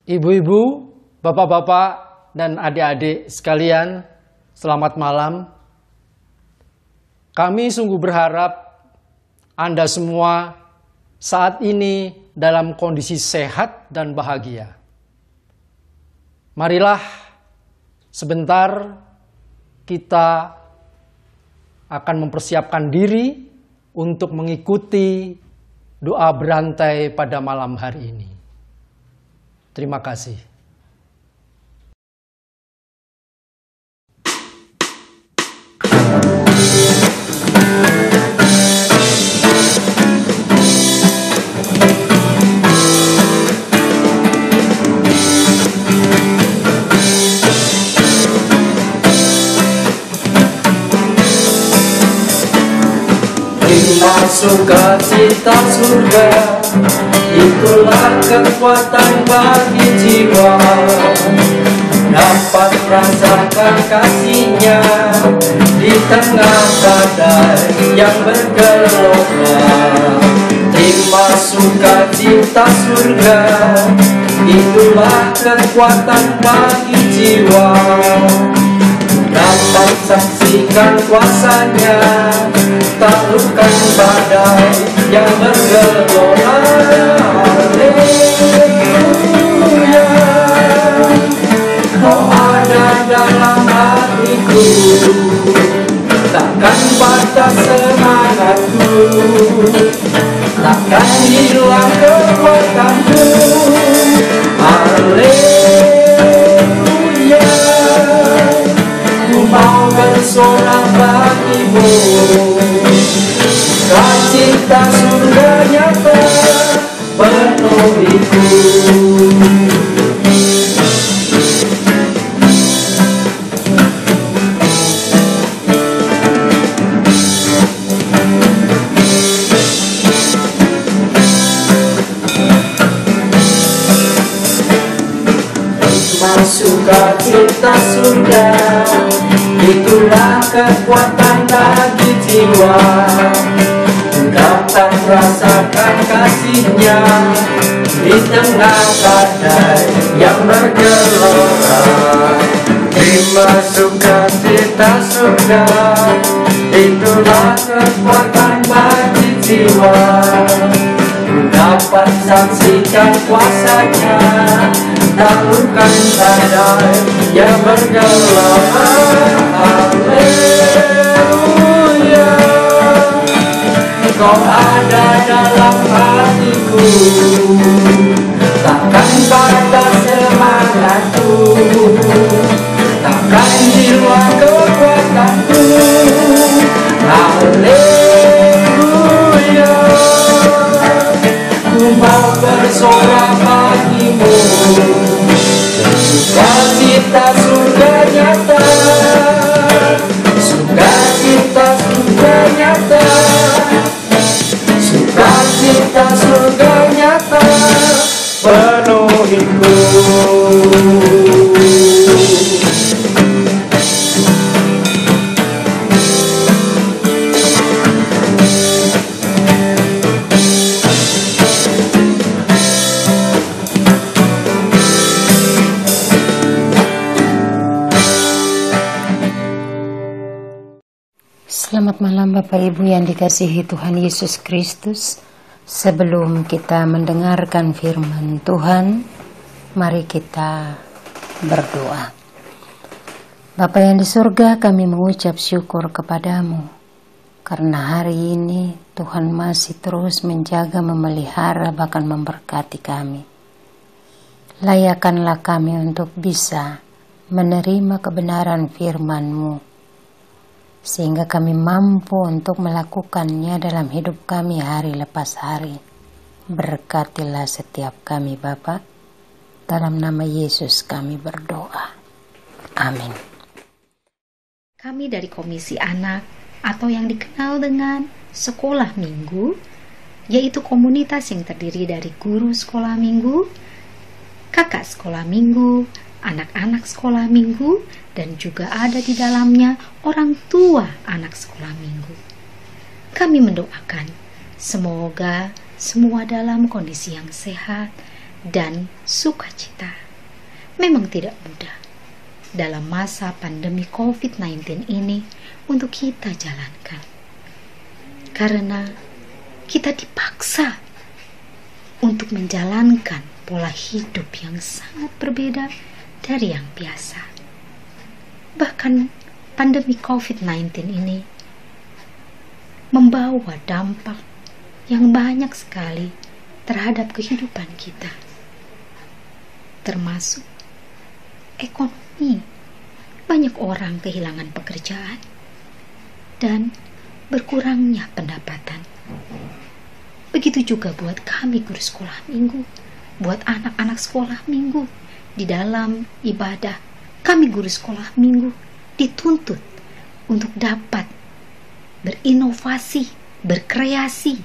Ibu-ibu, bapak-bapak, dan adik-adik sekalian, selamat malam. Kami sungguh berharap Anda semua saat ini dalam kondisi sehat dan bahagia. Marilah sebentar kita akan mempersiapkan diri untuk mengikuti doa berantai pada malam hari ini. Terima kasih. Terima sukacita surga, itulah kekuatan bagi jiwa. Dapat rasakan kasih-Nya di tengah badai yang bergelombang. Terima sukacita surga, itulah kekuatan bagi jiwa. Dapat saksikan kuasa-Nya, taklukkan badai yang bergelora. Haleluya, Kau ada dalam hatiku, takkan patah semangatku, takkan hilang kekuatanku. Haleluya, ku mau bersorak bagimu. Sukacita surga nyata penuhiku. Sukacita surga, itulah kekuatan bagi jiwa. Dapat rasakan kasih-Nya di tengah badai yang bergelora. Terima sukacita surga, itulah kekuatan bagi jiwa. Dapat saksikan kuasa-Nya, taklukkan badai yang bergelora. Haleluya, Kau ada dalam hatiku, takkan patah semangatku, takkan hilang kekuatanku. Haleluya, ku mau bersorak bagimu. Sukacita surga nyata, sukacita surga nyata, sukacita surga nyata penuhiku. Selamat malam Bapak Ibu yang dikasihi Tuhan Yesus Kristus. Sebelum kita mendengarkan firman Tuhan, mari kita berdoa. Bapa yang di surga, kami mengucap syukur kepadamu karena hari ini Tuhan masih terus menjaga, memelihara, bahkan memberkati kami. Layakkanlah kami untuk bisa menerima kebenaran firman-Mu, sehingga kami mampu untuk melakukannya dalam hidup kami hari lepas hari. Berkatilah setiap kami Bapa, dalam nama Yesus kami berdoa. Amin. Kami dari Komisi Anak atau yang dikenal dengan Sekolah Minggu, yaitu komunitas yang terdiri dari guru sekolah minggu, kakak sekolah minggu, anak-anak sekolah minggu, dan juga ada di dalamnya orang tua anak sekolah minggu. Kami mendoakan semoga semua dalam kondisi yang sehat dan sukacita. Memang tidak mudah dalam masa pandemi COVID-19 ini untuk kita jalankan, karena kita dipaksa untuk menjalankan pola hidup yang sangat berbeda dari yang biasa. Bahkan pandemi COVID-19 ini membawa dampak yang banyak sekali terhadap kehidupan kita, termasuk ekonomi. Banyak orang kehilangan pekerjaan dan berkurangnya pendapatan. Begitu juga buat kami guru sekolah minggu, buat anak-anak sekolah minggu. Di dalam ibadah, kami guru sekolah minggu dituntut untuk dapat berinovasi, berkreasi,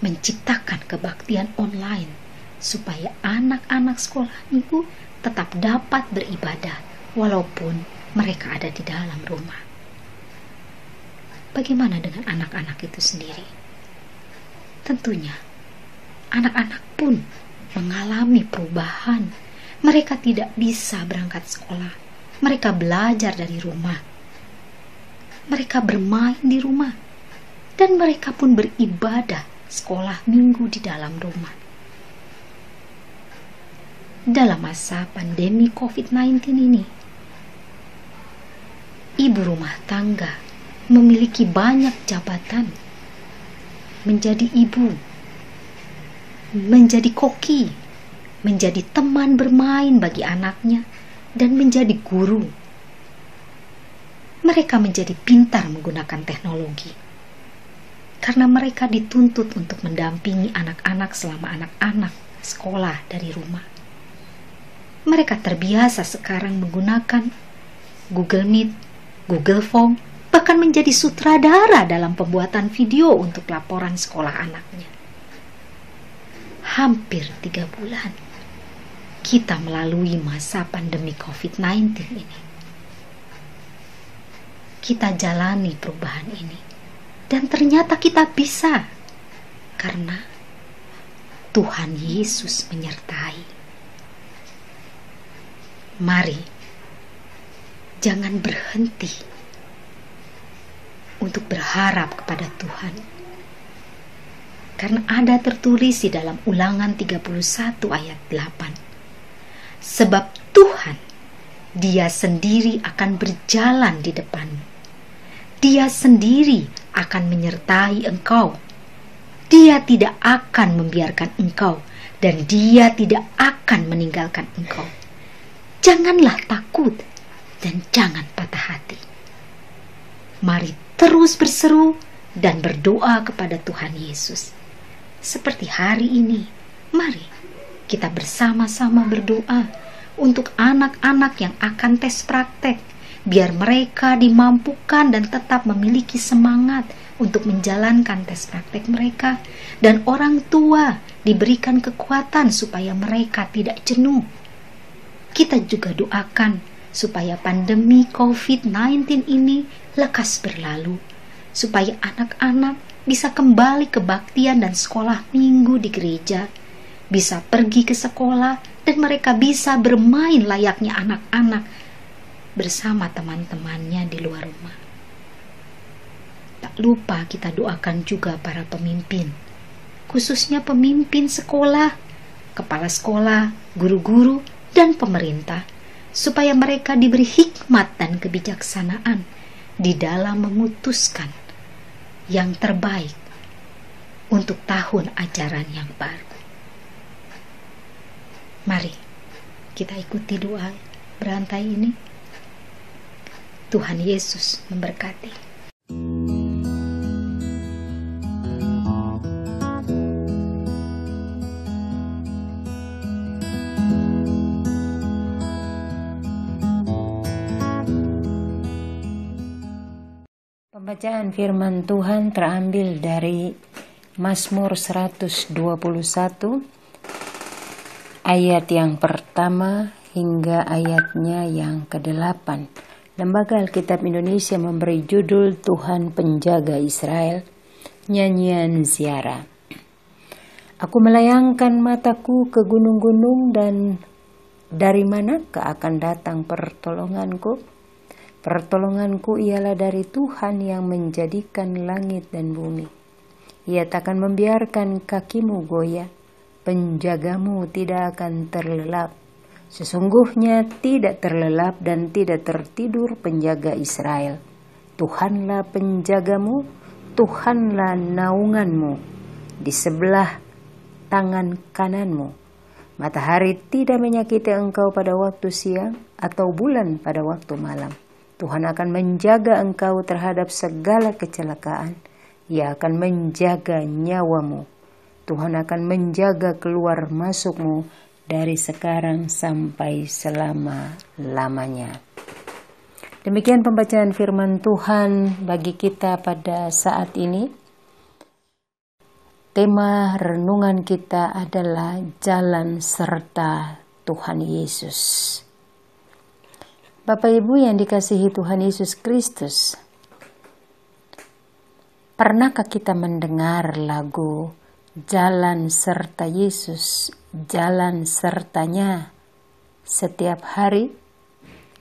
menciptakan kebaktian online supaya anak-anak sekolah minggu tetap dapat beribadah walaupun mereka ada di dalam rumah. Bagaimana dengan anak-anak itu sendiri? Tentunya anak-anak pun mengalami perubahan. Mereka tidak bisa berangkat sekolah. Mereka belajar dari rumah. Mereka bermain di rumah. Dan mereka pun beribadah sekolah minggu di dalam rumah. Dalam masa pandemi COVID-19 ini, ibu rumah tangga memiliki banyak jabatan. Menjadi ibu, menjadi koki, menjadi teman bermain bagi anaknya, dan menjadi guru. Mereka menjadi pintar menggunakan teknologi, karena mereka dituntut untuk mendampingi anak-anak selama anak-anak sekolah dari rumah. Mereka terbiasa sekarang menggunakan Google Meet, Google Form, bahkan menjadi sutradara dalam pembuatan video untuk laporan sekolah anaknya. Hampir 3 bulan kita melalui masa pandemi COVID-19 ini. Kita jalani perubahan ini, dan ternyata kita bisa, karena Tuhan Yesus menyertai. Mari, jangan berhenti untuk berharap kepada Tuhan. Karena ada tertulis di dalam Ulangan 31 ayat 8. Sebab Tuhan, Dia sendiri akan berjalan di depanmu. Dia sendiri akan menyertai engkau. Dia tidak akan membiarkan engkau, dan Dia tidak akan meninggalkan engkau. Janganlah takut dan jangan patah hati. Mari terus berseru dan berdoa kepada Tuhan Yesus. Seperti hari ini, mari kita bersama-sama berdoa untuk anak-anak yang akan tes praktek, biar mereka dimampukan dan tetap memiliki semangat untuk menjalankan tes praktek mereka, dan orang tua diberikan kekuatan supaya mereka tidak jenuh. Kita juga doakan supaya pandemi COVID-19 ini lekas berlalu, supaya anak-anak bisa kembali ke baktian dan sekolah minggu di gereja, bisa pergi ke sekolah, dan mereka bisa bermain layaknya anak-anak bersama teman-temannya di luar rumah. Tak lupa kita doakan juga para pemimpin, khususnya pemimpin sekolah, kepala sekolah, guru-guru, dan pemerintah, supaya mereka diberi hikmat dan kebijaksanaan di dalam memutuskan yang terbaik untuk tahun ajaran yang baru. Mari kita ikuti doa berantai ini. Tuhan Yesus memberkati. Pembacaan firman Tuhan terambil dari Mazmur 121 ayat yang pertama hingga ayatnya yang ke-8. Lembaga Alkitab Indonesia memberi judul Tuhan Penjaga Israel, Nyanyian Ziarah. Aku melayangkan mataku ke gunung-gunung, dan dari manakah akan datang pertolonganku? Pertolonganku ialah dari Tuhan yang menjadikan langit dan bumi. Ia takkan membiarkan kakimu goyah, penjagamu tidak akan terlelap. Sesungguhnya tidak terlelap dan tidak tertidur penjaga Israel. Tuhanlah penjagamu, Tuhanlah naunganmu di sebelah tangan kananmu. Matahari tidak menyakiti engkau pada waktu siang, atau bulan pada waktu malam. Tuhan akan menjaga engkau terhadap segala kecelakaan. Ia akan menjaga nyawamu. Tuhan akan menjaga keluar masukmu dari sekarang sampai selama-lamanya. Demikian pembacaan firman Tuhan bagi kita pada saat ini. Tema renungan kita adalah jalan serta Tuhan Yesus. Bapak Ibu yang dikasihi Tuhan Yesus Kristus, pernahkah kita mendengar lagu Jalan serta Yesus, jalan sertanya setiap hari?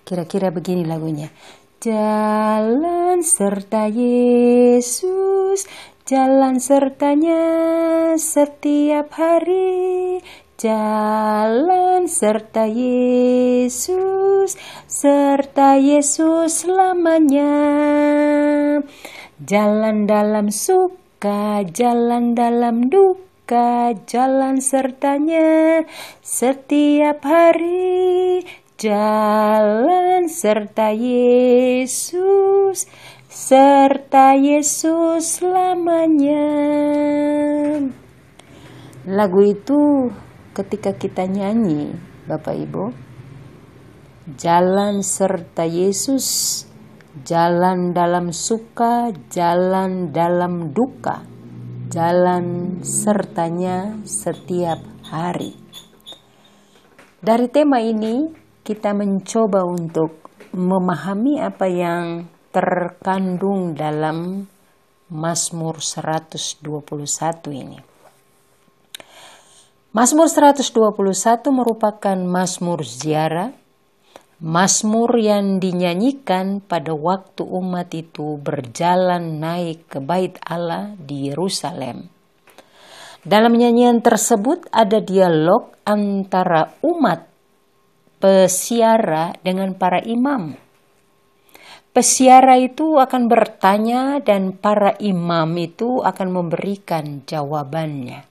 Kira-kira begini lagunya. Jalan serta Yesus, jalan sertanya setiap hari. Jalan serta Yesus, serta Yesus selamanya. Jalan dalam suka, jalan dalam duka, jalan sertanya setiap hari. Jalan serta Yesus, serta Yesus selamanya. Lagu itu ketika kita nyanyi, Bapak Ibu, jalan serta Yesus, jalan dalam suka, jalan dalam duka, jalan sertanya setiap hari. Dari tema ini kita mencoba untuk memahami apa yang terkandung dalam Mazmur 121 ini. Mazmur 121 merupakan mazmur ziarah, mazmur yang dinyanyikan pada waktu umat itu berjalan naik ke Bait Allah di Yerusalem. Dalam nyanyian tersebut ada dialog antara umat pesiara dengan para imam. Pesiara itu akan bertanya dan para imam itu akan memberikan jawabannya.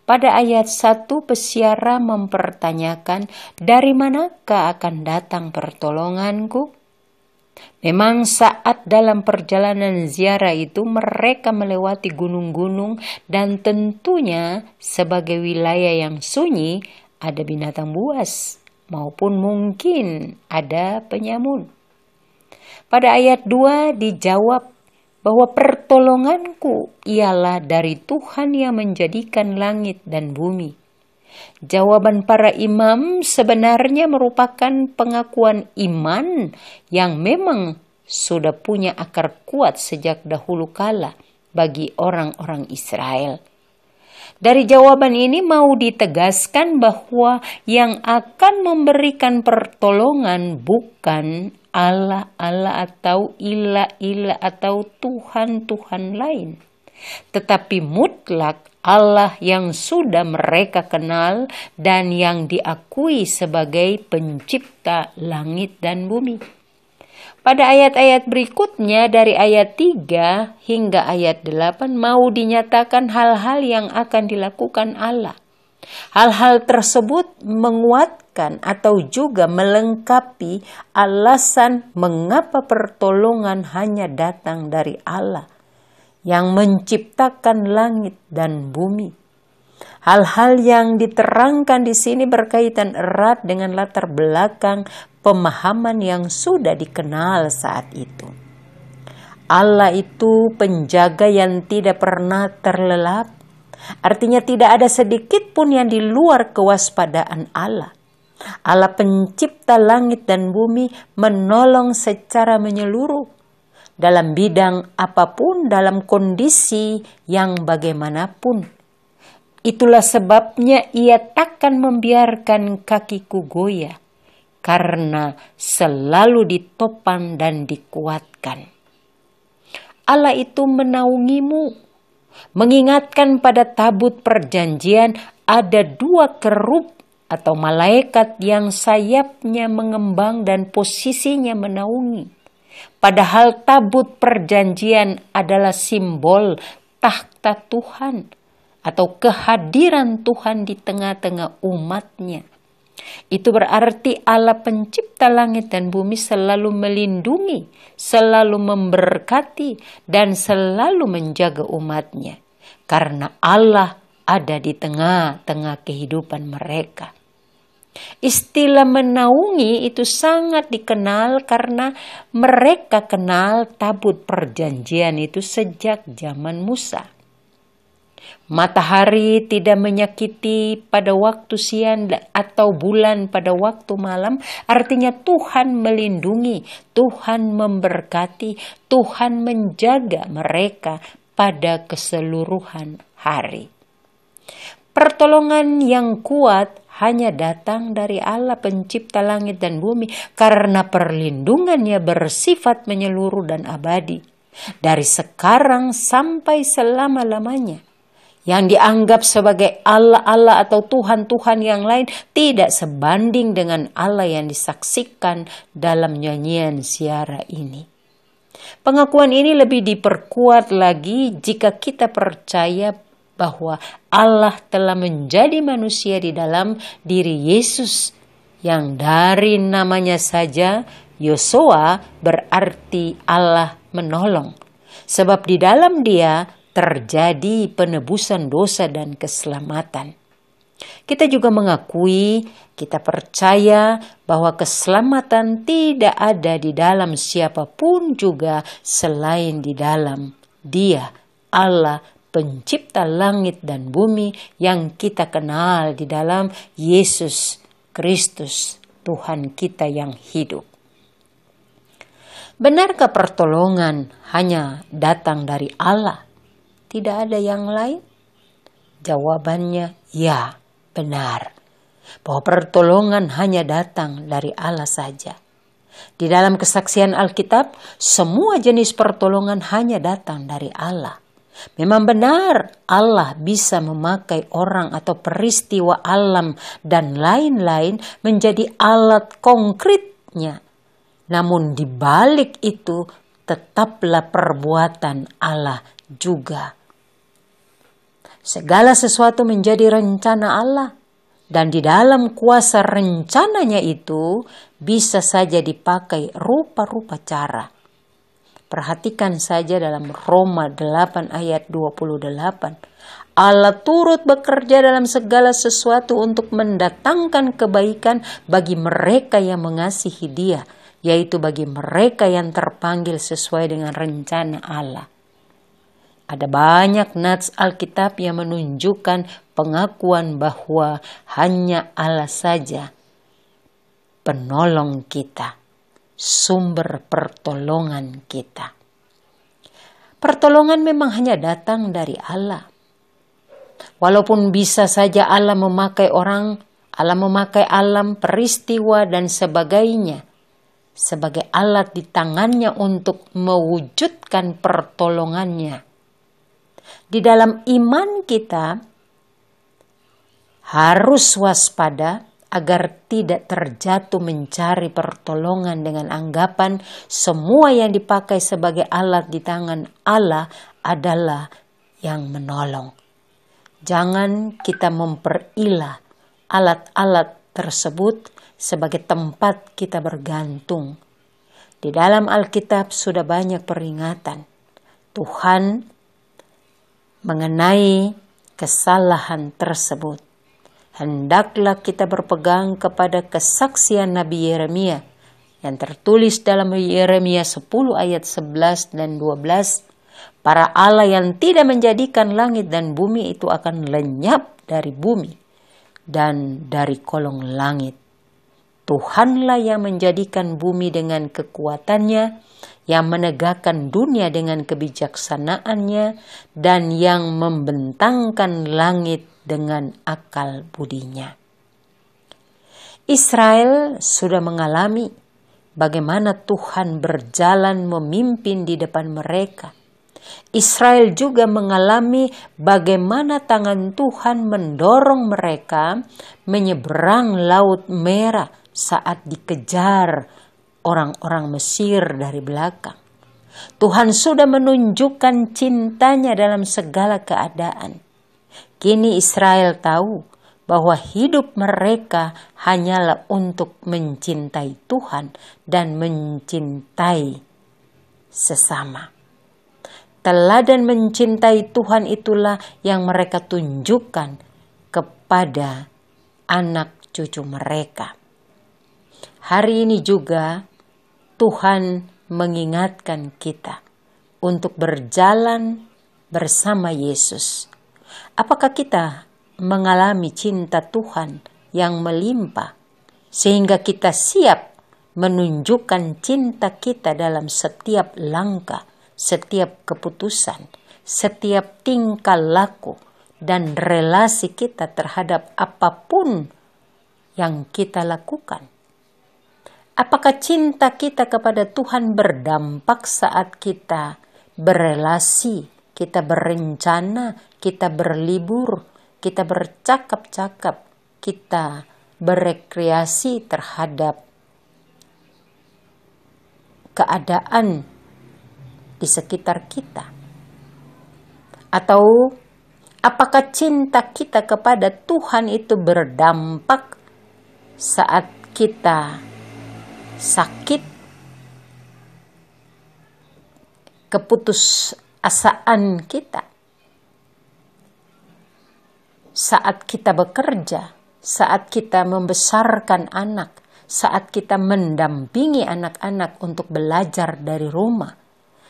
Pada ayat 1 pesiara mempertanyakan, dari manakah akan datang pertolonganku? Memang saat dalam perjalanan ziarah itu mereka melewati gunung-gunung dan tentunya sebagai wilayah yang sunyi ada binatang buas maupun mungkin ada penyamun. Pada ayat 2 dijawab bahwa pertolonganku ialah dari Tuhan yang menjadikan langit dan bumi. Jawaban para imam sebenarnya merupakan pengakuan iman yang memang sudah punya akar kuat sejak dahulu kala bagi orang-orang Israel. Dari jawaban ini mau ditegaskan bahwa yang akan memberikan pertolongan bukan Allah-Allah atau ilah-ilah atau Tuhan-Tuhan lain, tetapi mutlak Allah yang sudah mereka kenal dan yang diakui sebagai pencipta langit dan bumi. Pada ayat-ayat berikutnya dari ayat 3 hingga ayat 8 mau dinyatakan hal-hal yang akan dilakukan Allah. Hal-hal tersebut menguatkan atau juga melengkapi alasan mengapa pertolongan hanya datang dari Allah yang menciptakan langit dan bumi. Hal-hal yang diterangkan di sini berkaitan erat dengan latar belakang pemahaman yang sudah dikenal saat itu. Allah itu penjaga yang tidak pernah terlelap. Artinya tidak ada sedikit pun yang di luar kewaspadaan Allah. Allah pencipta langit dan bumi menolong secara menyeluruh dalam bidang apapun, dalam kondisi yang bagaimanapun. Itulah sebabnya ia takkan membiarkan kakiku goyah, karena selalu ditopang dan dikuatkan. Allah itu menaungimu, mengingatkan pada tabut perjanjian ada 2 kerub atau malaikat yang sayapnya mengembang dan posisinya menaungi. Padahal tabut perjanjian adalah simbol takhta Tuhan atau kehadiran Tuhan di tengah-tengah umatnya. Itu berarti Allah pencipta langit dan bumi selalu melindungi, selalu memberkati, dan selalu menjaga umatnya. Karena Allah ada di tengah-tengah kehidupan mereka. Istilah menaungi itu sangat dikenal karena mereka kenal tabut perjanjian itu sejak zaman Musa. Matahari tidak menyakiti pada waktu siang atau bulan pada waktu malam, artinya Tuhan melindungi, Tuhan memberkati, Tuhan menjaga mereka pada keseluruhan hari. Pertolongan yang kuat hanya datang dari Allah pencipta langit dan bumi karena perlindungannya bersifat menyeluruh dan abadi. Dari sekarang sampai selama-lamanya. Yang dianggap sebagai Allah-Allah atau Tuhan-Tuhan yang lain tidak sebanding dengan Allah yang disaksikan dalam nyanyian siara ini. Pengakuan ini lebih diperkuat lagi jika kita percaya bahwa Allah telah menjadi manusia di dalam diri Yesus yang dari namanya saja Yosua berarti Allah menolong. Sebab di dalam Dia terjadi penebusan dosa dan keselamatan. Kita juga mengakui, kita percaya bahwa keselamatan tidak ada di dalam siapapun juga selain di dalam Dia, Allah, pencipta langit dan bumi yang kita kenal di dalam Yesus Kristus, Tuhan kita yang hidup. Benarkah pertolongan hanya datang dari Allah? Tidak ada yang lain? Jawabannya ya, benar. Bahwa pertolongan hanya datang dari Allah saja. Di dalam kesaksian Alkitab, semua jenis pertolongan hanya datang dari Allah. Memang benar Allah bisa memakai orang atau peristiwa alam dan lain-lain menjadi alat konkretnya. Namun di balik itu tetaplah perbuatan Allah juga. Segala sesuatu menjadi rencana Allah. Dan di dalam kuasa rencananya itu bisa saja dipakai rupa-rupa cara. Perhatikan saja dalam Roma 8 ayat 28. Allah turut bekerja dalam segala sesuatu untuk mendatangkan kebaikan bagi mereka yang mengasihi Dia, yaitu bagi mereka yang terpanggil sesuai dengan rencana Allah. Ada banyak nats Alkitab yang menunjukkan pengakuan bahwa hanya Allah saja penolong kita, sumber pertolongan kita. Pertolongan memang hanya datang dari Allah. Walaupun bisa saja Allah memakai orang, Allah memakai alam, peristiwa dan sebagainya sebagai alat di tangannya untuk mewujudkan pertolongannya. Di dalam iman kita harus waspada agar tidak terjatuh mencari pertolongan dengan anggapan semua yang dipakai sebagai alat di tangan Allah adalah yang menolong. Jangan kita memperilah alat-alat tersebut sebagai tempat kita bergantung. Di dalam Alkitab sudah banyak peringatan Tuhan mengenai kesalahan tersebut. Hendaklah kita berpegang kepada kesaksian Nabi Yeremia yang tertulis dalam Yeremia 10 ayat 11 dan 12. Para Allah yang tidak menjadikan langit dan bumi itu akan lenyap dari bumi dan dari kolong langit. Tuhanlah yang menjadikan bumi dengan kekuatannya, yang menegakkan dunia dengan kebijaksanaannya, dan yang membentangkan langit dengan akal budinya. Israel sudah mengalami bagaimana Tuhan berjalan memimpin di depan mereka. Israel juga mengalami bagaimana tangan Tuhan mendorong mereka menyeberang Laut Merah saat dikejar orang-orang Mesir dari belakang. Tuhan sudah menunjukkan cintanya dalam segala keadaan. Kini Israel tahu bahwa hidup mereka hanyalah untuk mencintai Tuhan dan mencintai sesama. Teladan mencintai Tuhan itulah yang mereka tunjukkan kepada anak cucu mereka. Hari ini juga Tuhan mengingatkan kita untuk berjalan bersama Yesus. Apakah kita mengalami cinta Tuhan yang melimpah sehingga kita siap menunjukkan cinta kita dalam setiap langkah, setiap keputusan, setiap tingkah laku, dan relasi kita terhadap apapun yang kita lakukan? Apakah cinta kita kepada Tuhan berdampak saat kita berelasi, kita berencana, kita berlibur, kita bercakap-cakap, kita berekreasi terhadap keadaan di sekitar kita? Atau apakah cinta kita kepada Tuhan itu berdampak saat kita sakit, keputusasaan kita, saat kita bekerja, saat kita membesarkan anak, saat kita mendampingi anak-anak untuk belajar dari rumah,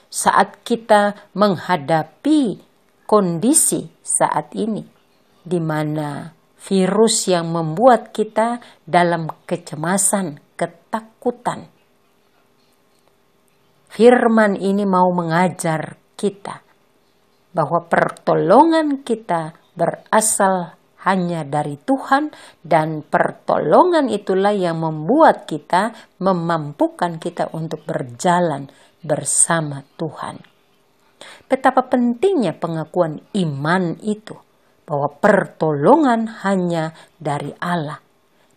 saat kita menghadapi kondisi saat ini, di mana virus yang membuat kita dalam kecemasan, ketakutan. Firman ini mau mengajar kita bahwa pertolongan kita berasal hanya dari Tuhan, dan pertolongan itulah yang membuat kita, memampukan kita untuk berjalan bersama Tuhan. Betapa pentingnya pengakuan iman itu, bahwa pertolongan hanya dari Allah.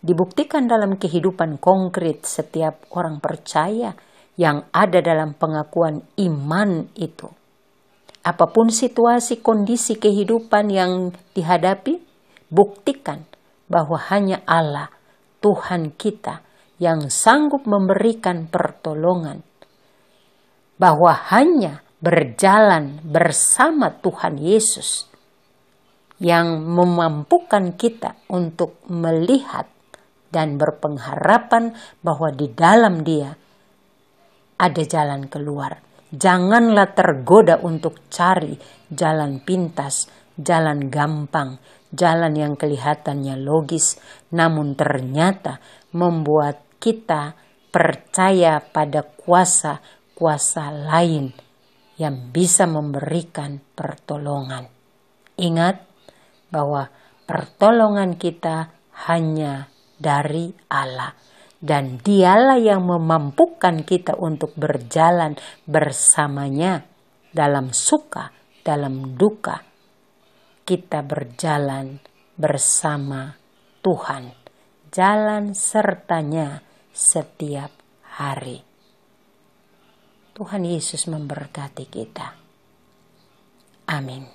Dibuktikan dalam kehidupan konkret setiap orang percaya yang ada dalam pengakuan iman itu. Apapun situasi kondisi kehidupan yang dihadapi, buktikan bahwa hanya Allah, Tuhan kita, yang sanggup memberikan pertolongan. Bahwa hanya berjalan bersama Tuhan Yesus yang memampukan kita untuk melihat dan berpengharapan bahwa di dalam Dia ada jalan keluar. Janganlah tergoda untuk cari jalan pintas, jalan gampang, jalan yang kelihatannya logis, namun ternyata membuat kita percaya pada kuasa lain yang bisa memberikan pertolongan. Ingat bahwa pertolongan kita hanya dari Allah, dan Dialah yang memampukan kita untuk berjalan bersamanya dalam suka, dalam duka. Kita berjalan bersama Tuhan, jalan sertanya setiap hari. Tuhan Yesus memberkati kita. Amin.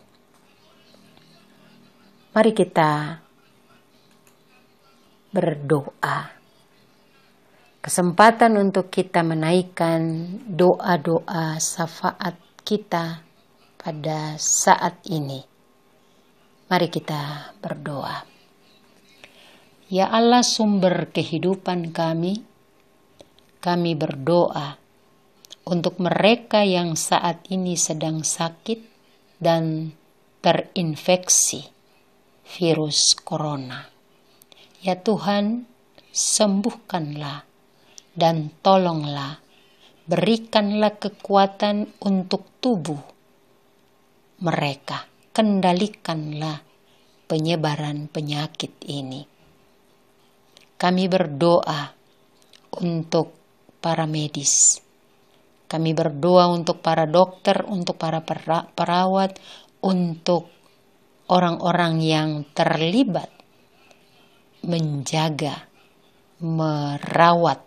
Mari kita berdoa. Kesempatan untuk kita menaikkan doa-doa syafaat kita pada saat ini. Mari kita berdoa. Ya Allah, sumber kehidupan kami berdoa untuk mereka yang saat ini sedang sakit dan terinfeksi virus corona. Ya Tuhan, sembuhkanlah dan tolonglah, berikanlah kekuatan untuk tubuh mereka, kendalikanlah penyebaran penyakit ini. Kami berdoa untuk para medis, kami berdoa untuk para dokter, untuk para perawat, untuk orang-orang yang terlibat menjaga, merawat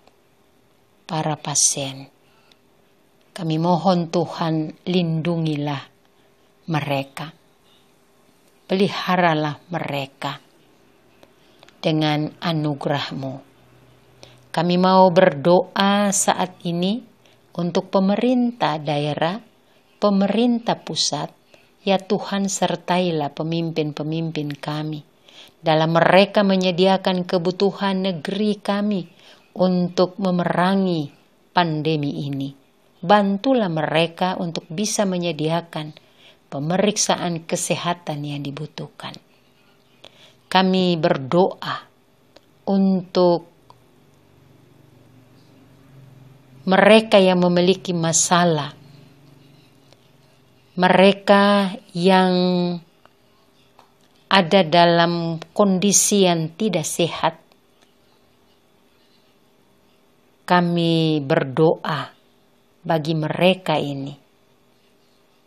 para pasien. Kami mohon Tuhan, lindungilah mereka, peliharalah mereka dengan anugerah-Mu. Kami mau berdoa saat ini untuk pemerintah daerah, pemerintah pusat. Ya Tuhan, sertailah pemimpin-pemimpin kami dalam mereka menyediakan kebutuhan negeri kami untuk memerangi pandemi ini. Bantulah mereka untuk bisa menyediakan pemeriksaan kesehatan yang dibutuhkan. Kami berdoa untuk mereka yang memiliki masalah, mereka yang ada dalam kondisi yang tidak sehat. Kami berdoa bagi mereka ini.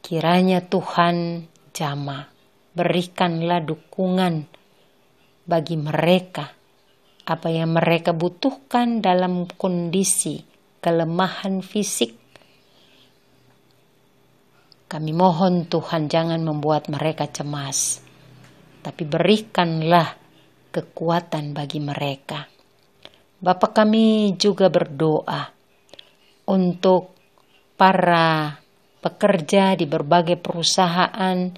Kiranya Tuhan jamah, berikanlah dukungan bagi mereka, apa yang mereka butuhkan dalam kondisi kelemahan fisik. Kami mohon Tuhan, jangan membuat mereka cemas, tapi berikanlah kekuatan bagi mereka. Bapa, kami juga berdoa untuk para pekerja di berbagai perusahaan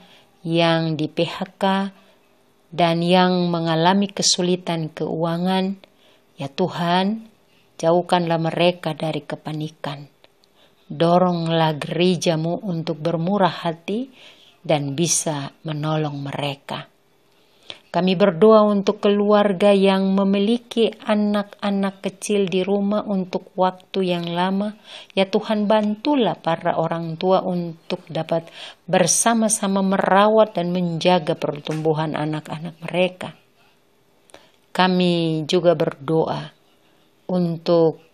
yang di PHK dan yang mengalami kesulitan keuangan. Ya Tuhan, jauhkanlah mereka dari kepanikan. Doronglah gereja-Mu untuk bermurah hati dan bisa menolong mereka. Kami berdoa untuk keluarga yang memiliki anak-anak kecil di rumah untuk waktu yang lama. Ya Tuhan, bantulah para orang tua untuk dapat bersama-sama merawat dan menjaga pertumbuhan anak-anak mereka. Kami juga berdoa untuk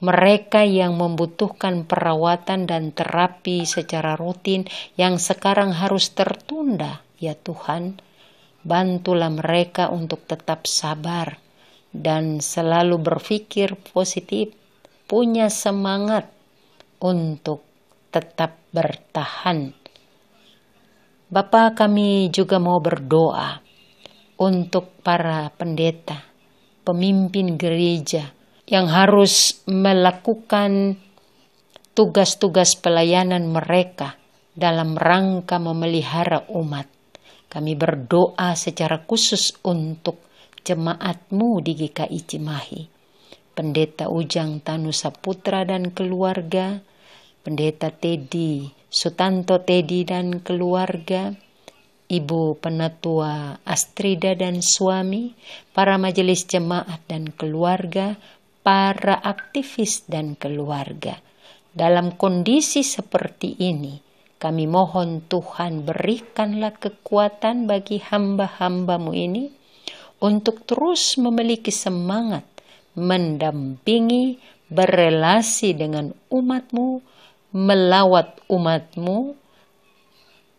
mereka yang membutuhkan perawatan dan terapi secara rutin yang sekarang harus tertunda. Ya Tuhan, bantulah mereka untuk tetap sabar dan selalu berpikir positif, punya semangat untuk tetap bertahan. Bapa, kami juga mau berdoa untuk para pendeta, pemimpin gereja yang harus melakukan tugas-tugas pelayanan mereka dalam rangka memelihara umat. Kami berdoa secara khusus untuk jemaat-Mu di GKI Cimahi, Pendeta Ujang Tanu Saputra dan keluarga, Pendeta Teddy Sutanto Teddy dan keluarga, Ibu Penatua Astrida dan suami, para majelis jemaat dan keluarga, para aktivis dan keluarga. Dalam kondisi seperti ini, kami mohon Tuhan, berikanlah kekuatan bagi hamba-hamba-Mu ini untuk terus memiliki semangat, mendampingi, berelasi dengan umat-Mu, melawat umat-Mu,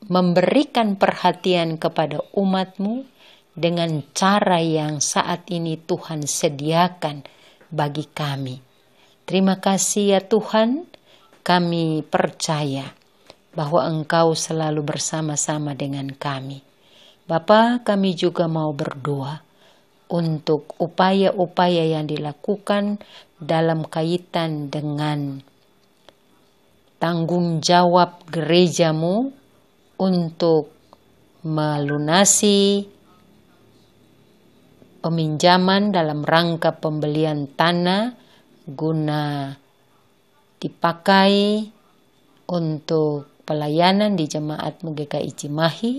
memberikan perhatian kepada umat-Mu dengan cara yang saat ini Tuhan sediakan bagi kami. Terima kasih ya Tuhan, kami percaya bahwa Engkau selalu bersama-sama dengan kami. Bapa, kami juga mau berdoa untuk upaya-upaya yang dilakukan dalam kaitan dengan tanggung jawab gereja-Mu untuk melunasi peminjaman dalam rangka pembelian tanah guna dipakai untuk pelayanan di Jemaat-Mu GKI Cimahi.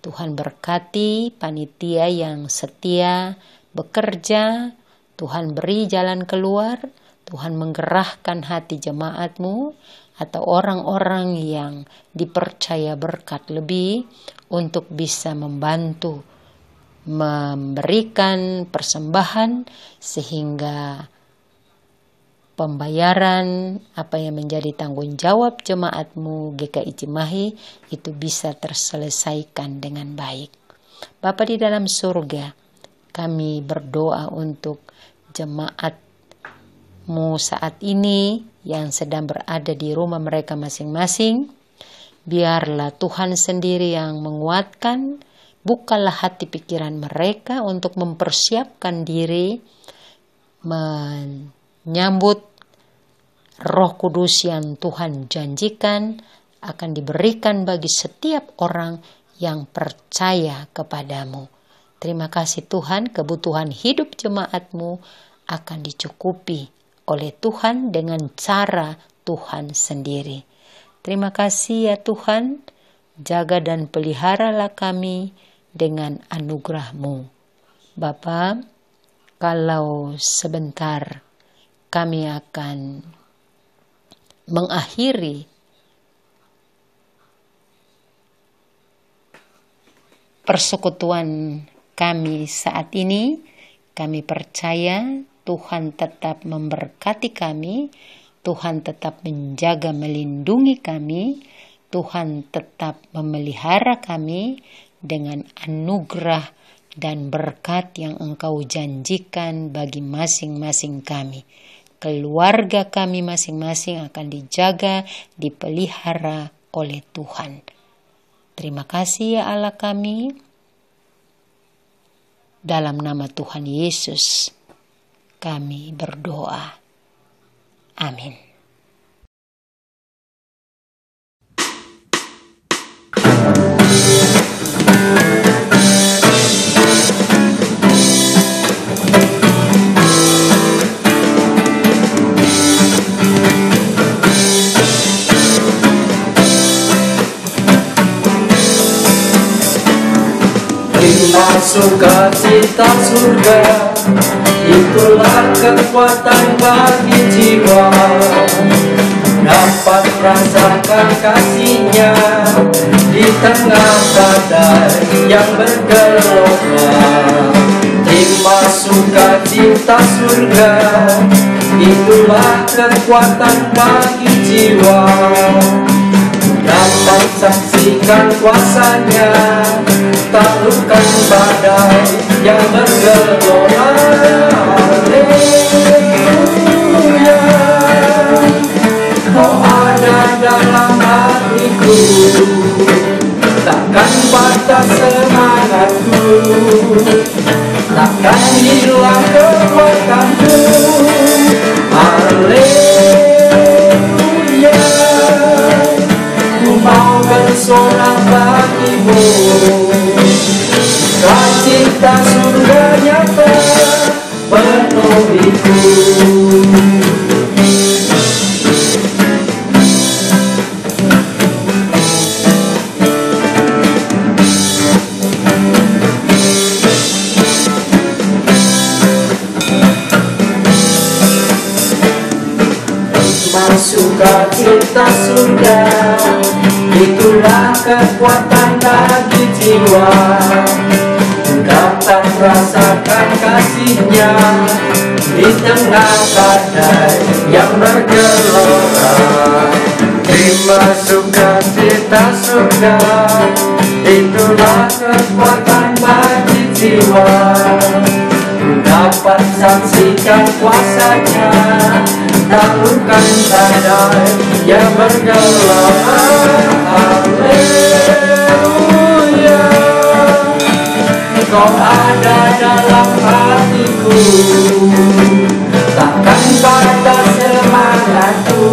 Tuhan berkati panitia yang setia bekerja Tuhan beri jalan keluar, Tuhan menggerahkan hati jemaat-Mu atau orang-orang yang dipercaya berkat lebih untuk bisa membantu memberikan persembahan sehingga pembayaran apa yang menjadi tanggung jawab jemaat-Mu GKI Cimahi itu bisa terselesaikan dengan baik. Bapa di dalam surga, kami berdoa untuk jemaat-Mu saat ini yang sedang berada di rumah mereka masing-masing. Biarlah Tuhan sendiri yang menguatkan, bukalah hati pikiran mereka untuk mempersiapkan diri menyambut Roh Kudus yang Tuhan janjikan akan diberikan bagi setiap orang yang percaya kepadamu. Terima kasih Tuhan, kebutuhan hidup jemaat-Mu akan dicukupi oleh Tuhan dengan cara Tuhan sendiri. Terima kasih ya Tuhan, jaga dan peliharalah kami dengan anugerah-Mu. Bapa, kalau sebentar kami akan mengakhiri persekutuan kami saat ini, kami percaya Tuhan tetap memberkati kami, Tuhan tetap menjaga melindungi kami, Tuhan tetap memelihara kami dengan anugerah dan berkat yang Engkau janjikan bagi masing-masing kami. Keluarga kami masing-masing akan dijaga, dipelihara oleh Tuhan. Terima kasih ya Allah kami. Dalam nama Tuhan Yesus kami berdoa. Amin. Sukacita surga, itulah kekuatan bagi jiwa. Dapat rasakan kasih-Nya di tengah badai yang bergelombang. Terima sukacita surga, itulah kekuatan bagi jiwa. Dapat saksikan kuasa-Nya, taklukkan badai yang bergelora. Haleluya, Kau ada dalam hatiku, takkan patah semangatku, takkan hilang kekuatanku. Haleluya, ku mau bersorak bagimu. Sukacita surga nyata penuhiku. Sukacita surga, itulah kekuatan bagi jiwa. Dapat rasakan kasih-Nya di tengah badai yang bergelora. Terima sukacita surga, itulah kekuatan bagi jiwa. Dapat saksikan kuasa-Nya, taklukkan badai yang bergelora. Haleluya, Kau ada dalam hatiku, takkan patah semangatku,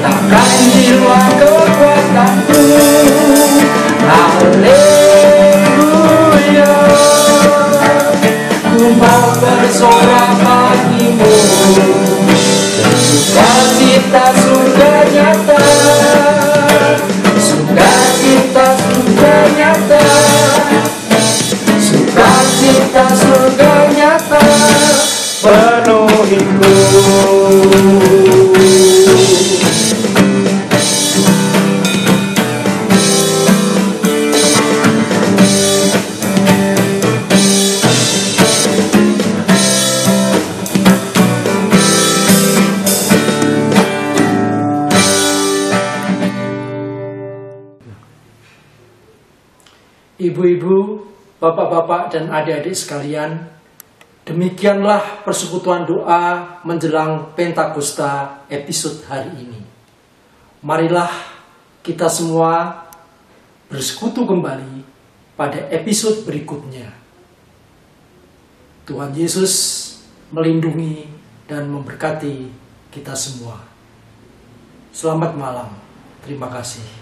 takkan hilang kekuatanku. Haleluya, ku mau bersorak bagimu. Sukacita surga nyata, sukacita surga nyata, sukacita surga nyata. penuhiku. Ibu-ibu, bapak-bapak, dan adik-adik sekalian, demikianlah persekutuan doa menjelang Pentakosta episode hari ini. Marilah kita semua bersekutu kembali pada episode berikutnya. Tuhan Yesus melindungi dan memberkati kita semua. Selamat malam. Terima kasih.